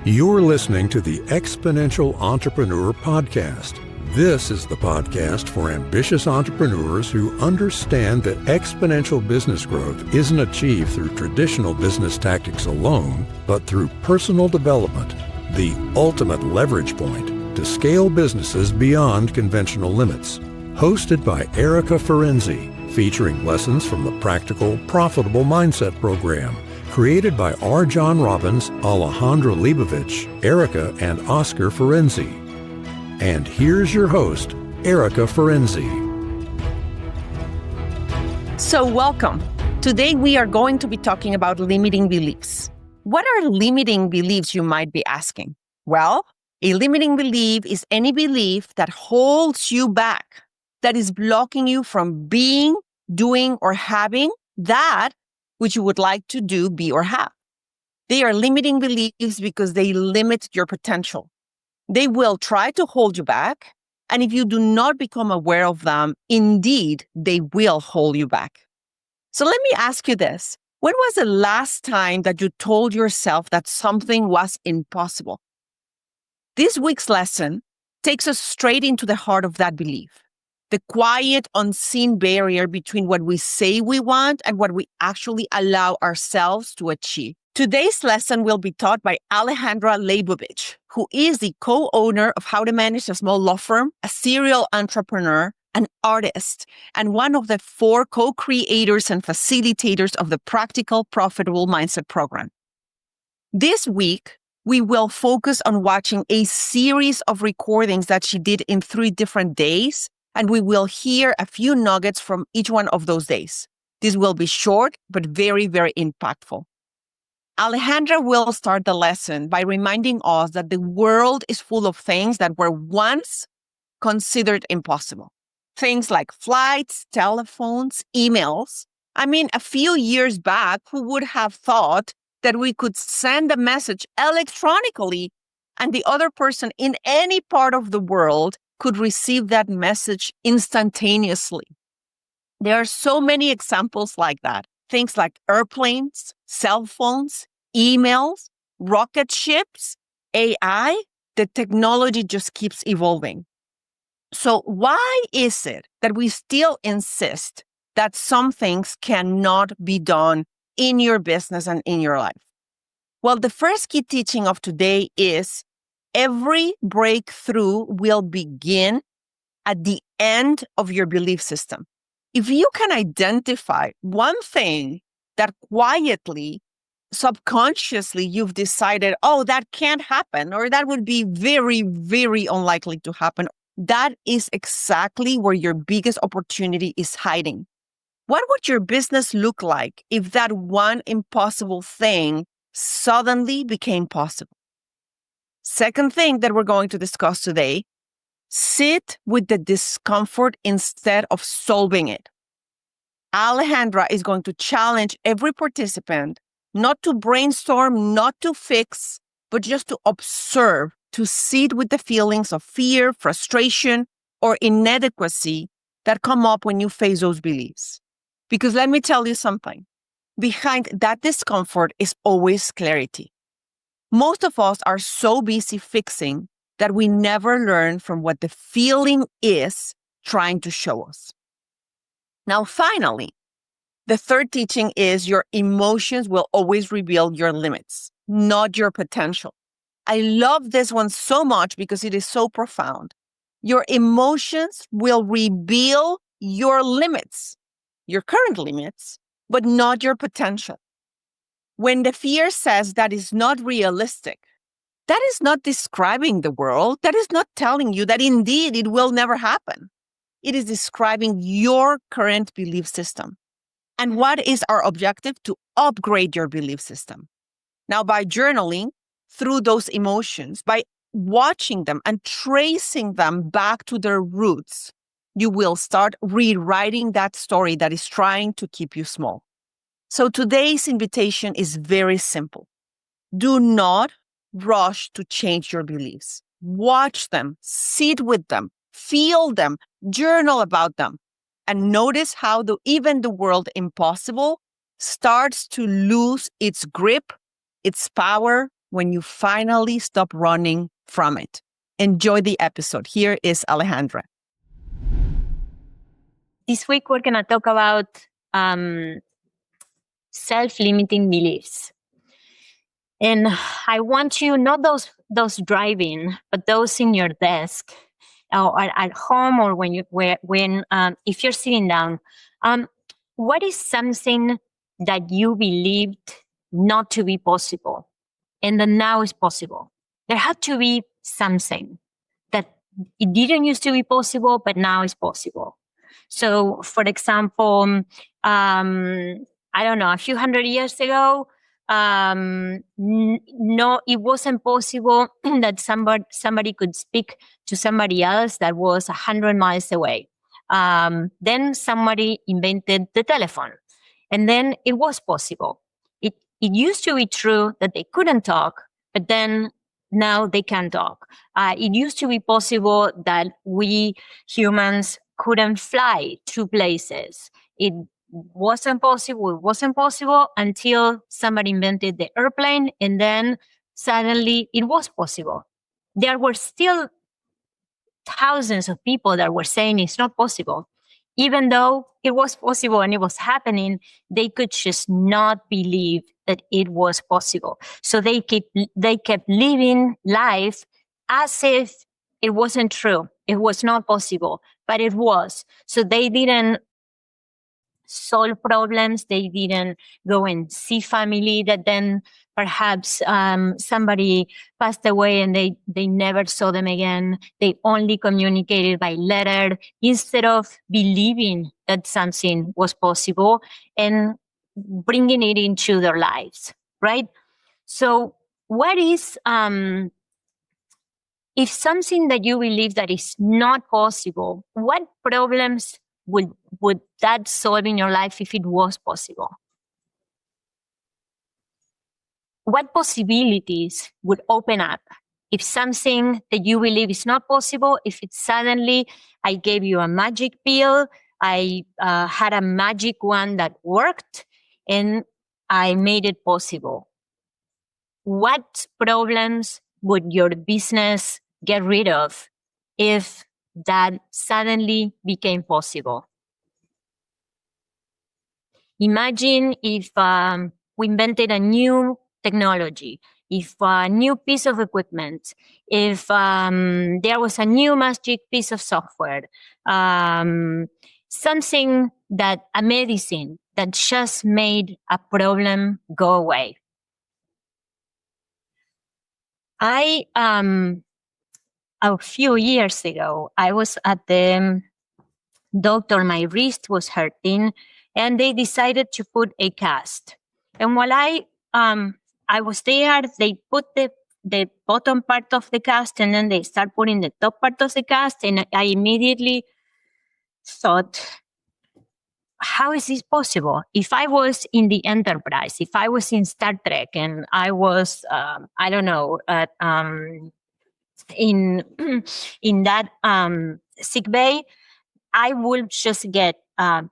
You're listening to the Exponential Entrepreneur Podcast. This is the podcast for ambitious entrepreneurs who understand that exponential business growth isn't achieved through traditional business tactics alone, but through personal development, the ultimate leverage point to scale businesses beyond conventional limits. Hosted by Erica Ferenzi, featuring lessons from the Practical, Profitable Mindset program, created by R. John Robbins, Alejandra Leibovich, Erica, and Oscar Ferenzi. And here's your host, Erica Ferenzi. So welcome. Today we are going to be talking about limiting beliefs. What are limiting beliefs, you might be asking? Well, a limiting belief is any belief that holds you back, that is blocking you from being, doing, or having that which you would like to do, be, or have. They are limiting beliefs because they limit your potential. They will try to hold you back, and if you do not become aware of them, indeed, they will hold you back. So let me ask you this. When was the last time that you told yourself that something was impossible? This week's lesson takes us straight into the heart of that belief. The quiet, unseen barrier between what we say we want and what we actually allow ourselves to achieve. Today's lesson will be taught by Alejandra Leibovich, who is the co-owner of How to Manage a Small Law Firm, a serial entrepreneur, an artist, and one of the 4 co-creators and facilitators of the Practical, Profitable Mindset program. This week, we will focus on watching a series of recordings that she did in 3 different days, and we will hear a few nuggets from each one of those days. This will be short, but very, very impactful. Alejandra will start the lesson by reminding us that the world is full of things that were once considered impossible. Things like flights, telephones, emails. I mean, a few years back, who would have thought that we could send a message electronically and the other person in any part of the world could receive that message instantaneously? There are so many examples like that. Things like airplanes, cell phones, emails, rocket ships, AI. The technology just keeps evolving. So why is it that we still insist that some things cannot be done in your business and in your life? Well, the first key teaching of today is every breakthrough will begin at the end of your belief system. If you can identify one thing that quietly, subconsciously, you've decided, oh, that can't happen, or that would be very, very unlikely to happen, that is exactly where your biggest opportunity is hiding. What would your business look like if that one impossible thing suddenly became possible? Second thing that we're going to discuss today, sit with the discomfort instead of solving it. Alejandra is going to challenge every participant not to brainstorm, not to fix, but just to observe, to sit with the feelings of fear, frustration, or inadequacy that come up when you face those beliefs. Because let me tell you something, behind that discomfort is always clarity. Most of us are so busy fixing that we never learn from what the feeling is trying to show us. Now, finally, the third teaching is your emotions will always reveal your limits, not your potential. I love this one so much because it is so profound. Your emotions will reveal your limits, your current limits, but not your potential. When the fear says that is not realistic, that is not describing the world. That is not telling you that indeed it will never happen. It is describing your current belief system. And what is our objective? To upgrade your belief system. Now, by journaling through those emotions, by watching them and tracing them back to their roots, you will start rewriting that story that is trying to keep you small. So today's invitation is very simple. Do not rush to change your beliefs. Watch them, sit with them, feel them, journal about them, and notice how even the world impossible starts to lose its grip, its power when you finally stop running from it. Enjoy the episode. Here is Alejandra. This week, we're going to talk about self-limiting beliefs. And I want you, not those driving, but those in your desk or at home, or if you're sitting down. What is something that you believed not to be possible and that now is possible? There had to be something that it didn't used to be possible, but now is possible. So, for example, I don't know, a few hundred years ago, no, it wasn't possible that somebody could speak to somebody else that was 100 miles away. Then somebody invented the telephone, and then it was possible. It used to be true that they couldn't talk, but then now they can talk. It used to be possible that we humans couldn't fly to places. It wasn't possible until somebody invented the airplane, and then suddenly it was possible. There were still thousands of people that were saying it's not possible. Even though it was possible and it was happening, they could just not believe that it was possible. So they kept living life as if it wasn't true. It was not possible, but it was. So they didn't solve problems. They didn't go and see family that then perhaps somebody passed away and they never saw them again. They only communicated by letter instead of believing that something was possible and bringing it into their lives, right? So what is, if something that you believe that is not possible, what problems would that solve in your life if it was possible? What possibilities would open up if something that you believe is not possible, if it's suddenly, I gave you a magic pill, I had a magic one that worked, and I made it possible? What problems would your business get rid of if that suddenly became possible? Imagine if we invented a new technology, if a new piece of equipment, if there was a new magic piece of software, something that, a medicine that just made a problem go away. A few years ago, I was at the doctor, my wrist was hurting, and they decided to put a cast. And while I was there, they put the bottom part of the cast, and then they start putting the top part of the cast, and I immediately thought, how is this possible? If I was in the Enterprise, if I was in Star Trek, and I was, I don't know, in that sick bay, I will just get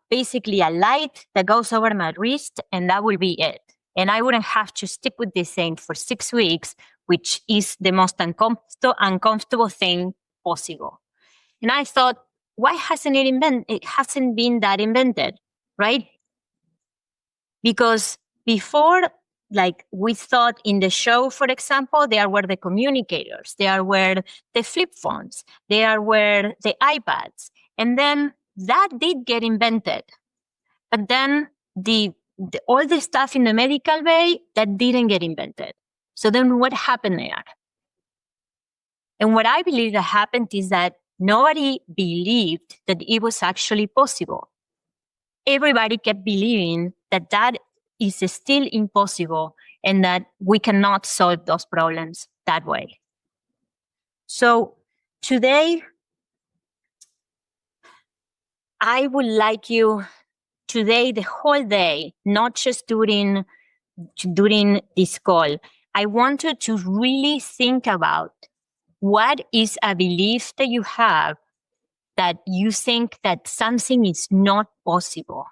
basically a light that goes over my wrist, and that will be it. And I wouldn't have to stick with this thing for 6 weeks, which is the most uncomfortable thing possible. And I thought, why hasn't it hasn't been that invented, right? Because before, like we thought in the show, for example, there were the communicators, there were the flip phones, there were the iPads. And then that did get invented. But then all the stuff in the medical bay, that didn't get invented. So then what happened there? And what I believe that happened is that nobody believed that it was actually possible. Everybody kept believing that that is still impossible and that we cannot solve those problems that way. So today, I would like you today, the whole day, not just during this call, I want you to really think about what is a belief that you have that you think that something is not possible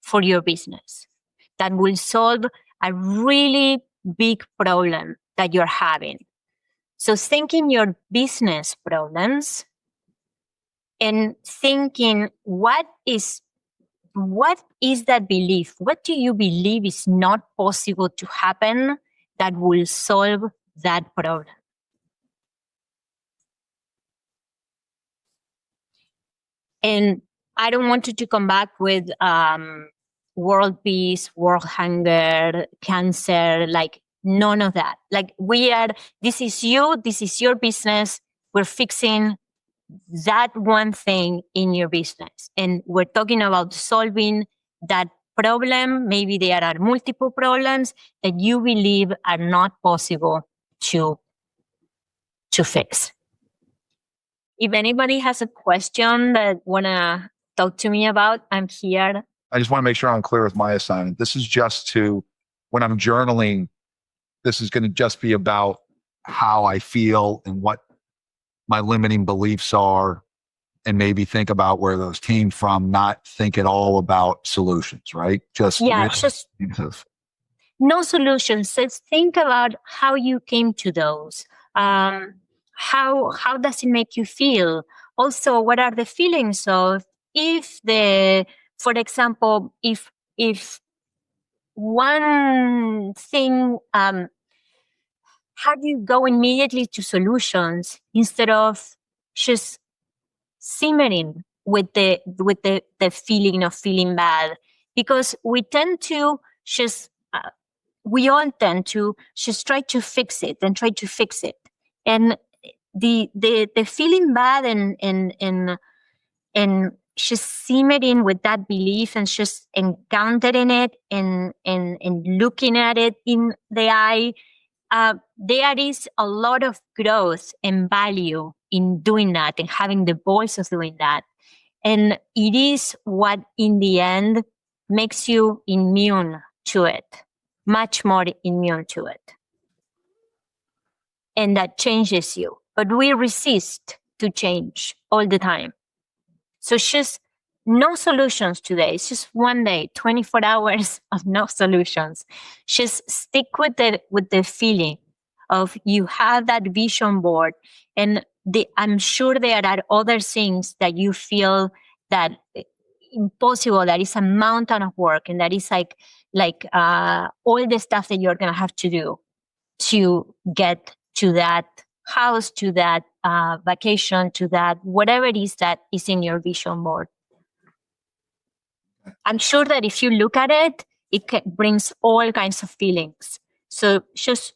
for your business, that will solve a really big problem that you're having. So thinking your business problems and thinking what is that belief? What do you believe is not possible to happen that will solve that problem? And I don't want you to come back with world peace, world hunger, cancer, like none of that. Like this is you, this is your business. We're fixing that one thing in your business. And we're talking about solving that problem. Maybe there are multiple problems that you believe are not possible to fix. If anybody has a question that wanna talk to me about, I'm here. I just want to make sure I'm clear with my assignment. This is just to, when I'm journaling, this is going to just be about how I feel and what my limiting beliefs are, and maybe think about where those came from, not think at all about solutions, right? Just no solutions. Just think about how you came to those. How does it make you feel? Also, what are the feelings of for example, if one thing, how do you go immediately to solutions instead of just simmering with the feeling of feeling bad? Because we tend to just we all tend to just try to fix it, and the feeling bad and just simmering with that belief and just encountering it and looking at it in the eye. There is a lot of growth and value in doing that and having the voice of doing that. And it is what in the end makes you immune to it, much more immune to it. And that changes you. But we resist to change all the time. So just no solutions today. It's just one day, 24 hours of no solutions. Just stick with the feeling of you have that vision board, and I'm sure there are other things that you feel that impossible, that is a mountain of work, and that is like all the stuff that you're gonna have to do to get to that house, to that vacation, to that whatever it is that is in your vision board. I'm sure that if you look at it, it brings all kinds of feelings. So just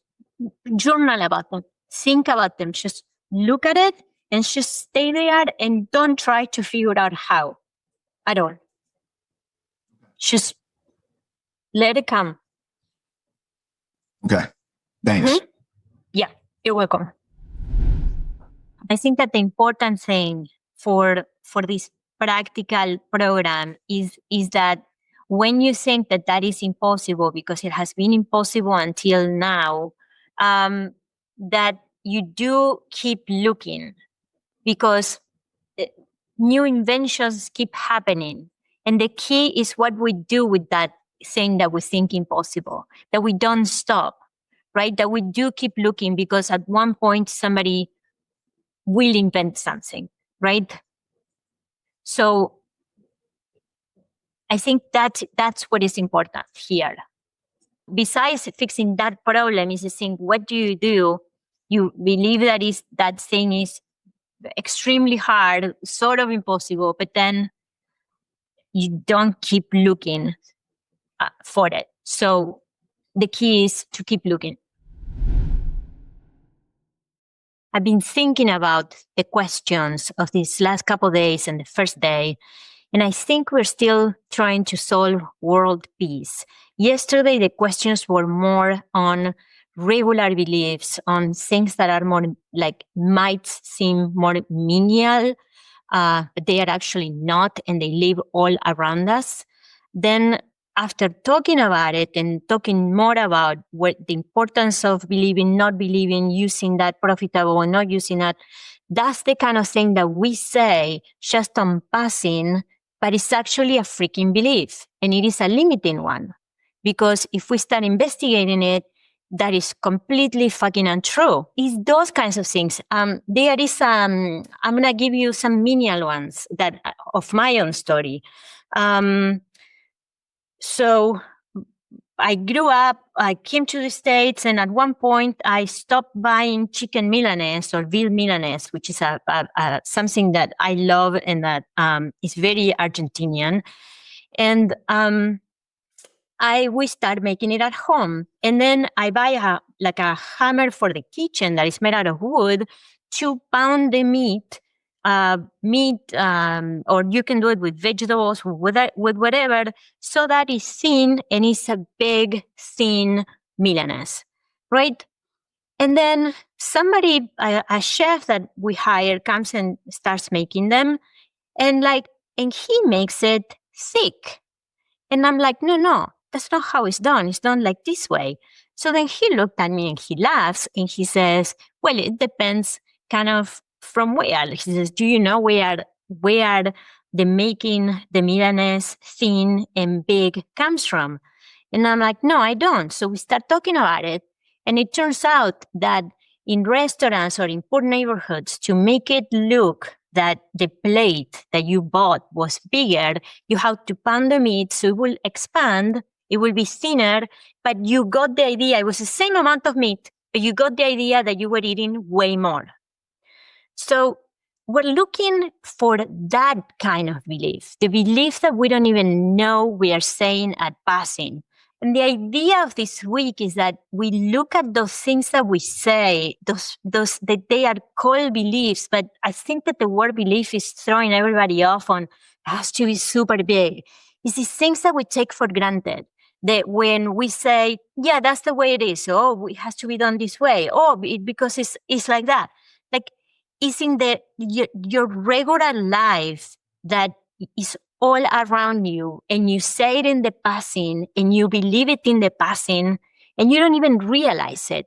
journal about them, think about them, just look at it and just stay there and don't try to figure out how at all. Just let it come. Okay. Thanks. Mm-hmm. Yeah, you're welcome. I think that the important thing for this practical program is that when you think that is impossible, because it has been impossible until now, that you do keep looking, because new inventions keep happening. And the key is what we do with that thing that we think impossible, that we don't stop, right? That we do keep looking, because at one point somebody will invent something, right? So I think that's what is important here. Besides fixing that problem is the thing, what do? You believe that thing is extremely hard, sort of impossible, but then you don't keep looking for it. So the key is to keep looking. I've been thinking about the questions of these last couple of days and the first day, and I think we're still trying to solve world peace. Yesterday, the questions were more on regular beliefs, on things that are more might seem more menial, but they are actually not, and they live all around us. Then after talking about it and talking more about what the importance of believing, not believing, using that profitable or not using that, that's the kind of thing that we say just on passing, but it's actually a freaking belief, and it is a limiting one. Because if we start investigating it, that is completely fucking untrue. It's those kinds of things. There is, I'm going to give you some menial ones that of my own story. So I grew up, I came to the States, and at one point I stopped buying chicken Milanese or veal Milanese, which is something that I love and that is very Argentinian. And we start making it at home. And then I buy a hammer for the kitchen that is made out of wood to pound the meat, or you can do it with vegetables, with whatever, so that it's thin and it's a big, thin Milanese, right? And then somebody, a chef that we hire, comes and starts making them, and he makes it thick. And I'm like, no, that's not how it's done. It's done like this way. So then he looked at me and he laughs and he says, well, it depends kind of from where. He says, do you know where the making the Milanese thin and big comes from? And I'm like, no, I don't. So we start talking about it. And it turns out that in restaurants or in poor neighborhoods, to make it look that the plate that you bought was bigger, you have to pound the meat so it will expand, it will be thinner, but you got the idea, it was the same amount of meat, but you got the idea that you were eating way more. So we're looking for that kind of belief, the belief that we don't even know we are saying at passing. And the idea of this week is that we look at those things that we say, those that they are called beliefs, but I think that the word belief is throwing everybody off on, it has to be super big. It's these things that we take for granted. That when we say, yeah, that's the way it is. Oh, it has to be done this way. Oh, because it's like that. Like, it's in your regular life that is all around you, and you say it in the passing and you believe it in the passing and you don't even realize it.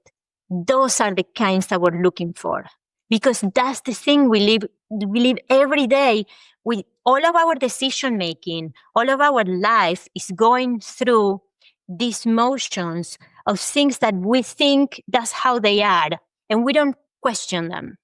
Those are the kinds that we're looking for, because that's the thing we live every day with. All of our decision making, all of our life is going through these motions of things that we think that's how they are, and we don't question them.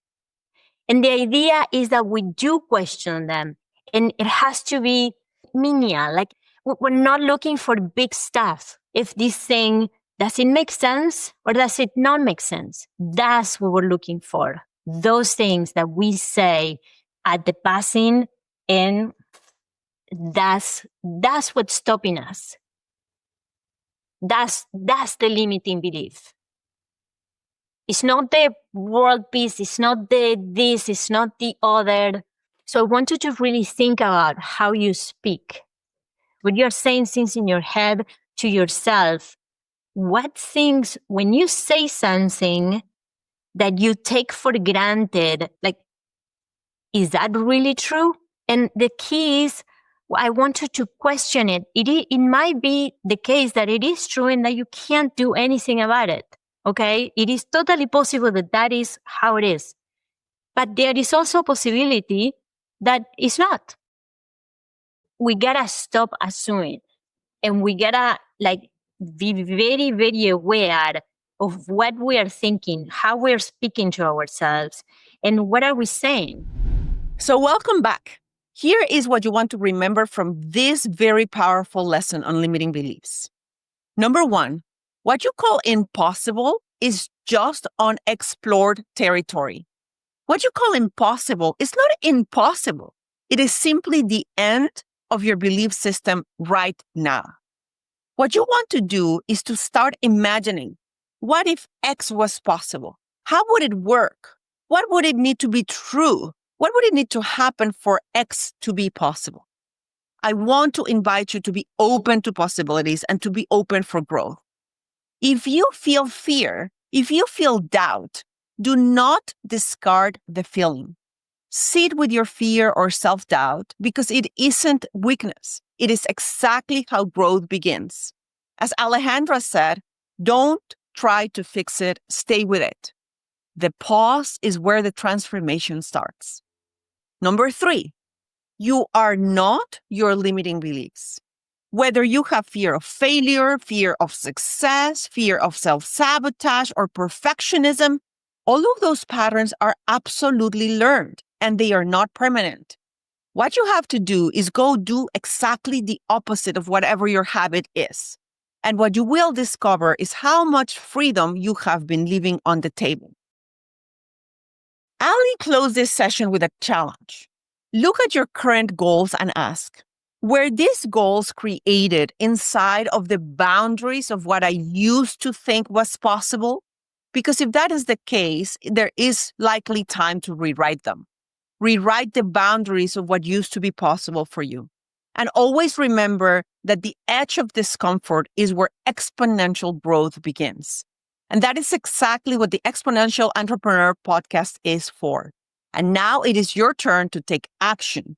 And the idea is that we do question them, and it has to be menial. Like, we're not looking for big stuff. If this thing, does it make sense or does it not make sense? That's what we're looking for. Those things that we say at the passing, and that's what's stopping us. That's the limiting belief. It's not the world peace. It's not the this. It's not the other. So I want you to really think about how you speak. When you're saying things in your head to yourself, what things, when you say something that you take for granted, like, is that really true? And the key is, I want you to question it. It might be the case that it is true and that you can't do anything about it. Okay? It is totally possible that is how it is. But there is also a possibility that it's not. We gotta stop assuming, and we gotta be very, very aware of what we are thinking, how we're speaking to ourselves, and what are we saying. So welcome back. Here is what you want to remember from this very powerful lesson on limiting beliefs. Number one, what you call impossible is just unexplored territory. What you call impossible is not impossible. It is simply the end of your belief system right now. What you want to do is to start imagining, what if X was possible? How would it work? What would it need to be true? What would it need to happen for X to be possible? I want to invite you to be open to possibilities and to be open for growth. If you feel fear, if you feel doubt, do not discard the feeling. Sit with your fear or self-doubt, because it isn't weakness. It is exactly how growth begins. As Alejandra said, don't try to fix it, stay with it. The pause is where the transformation starts. Number 3, you are not your limiting beliefs. Whether you have fear of failure, fear of success, fear of self-sabotage, or perfectionism, all of those patterns are absolutely learned and they are not permanent. What you have to do is go do exactly the opposite of whatever your habit is. And what you will discover is how much freedom you have been leaving on the table. Ali closed this session with a challenge. Look at your current goals and ask, were these goals created inside of the boundaries of what I used to think was possible? Because if that is the case, there is likely time to rewrite them. Rewrite the boundaries of what used to be possible for you. And always remember that the edge of discomfort is where exponential growth begins. And that is exactly what the Exponential Entrepreneur podcast is for. And now it is your turn to take action.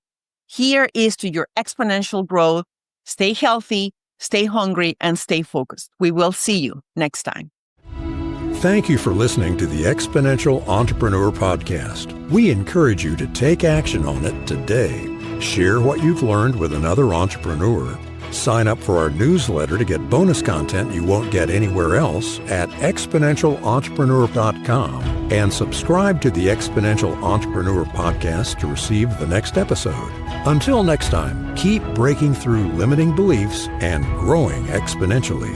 Here is to your exponential growth. Stay healthy, stay hungry, and stay focused. We will see you next time. Thank you for listening to the Exponential Entrepreneur Podcast. We encourage you to take action on it today. Share what you've learned with another entrepreneur. Sign up for our newsletter to get bonus content you won't get anywhere else at exponentialentrepreneur.com and subscribe to the Exponential Entrepreneur Podcast to receive the next episode. Until next time, keep breaking through limiting beliefs and growing exponentially.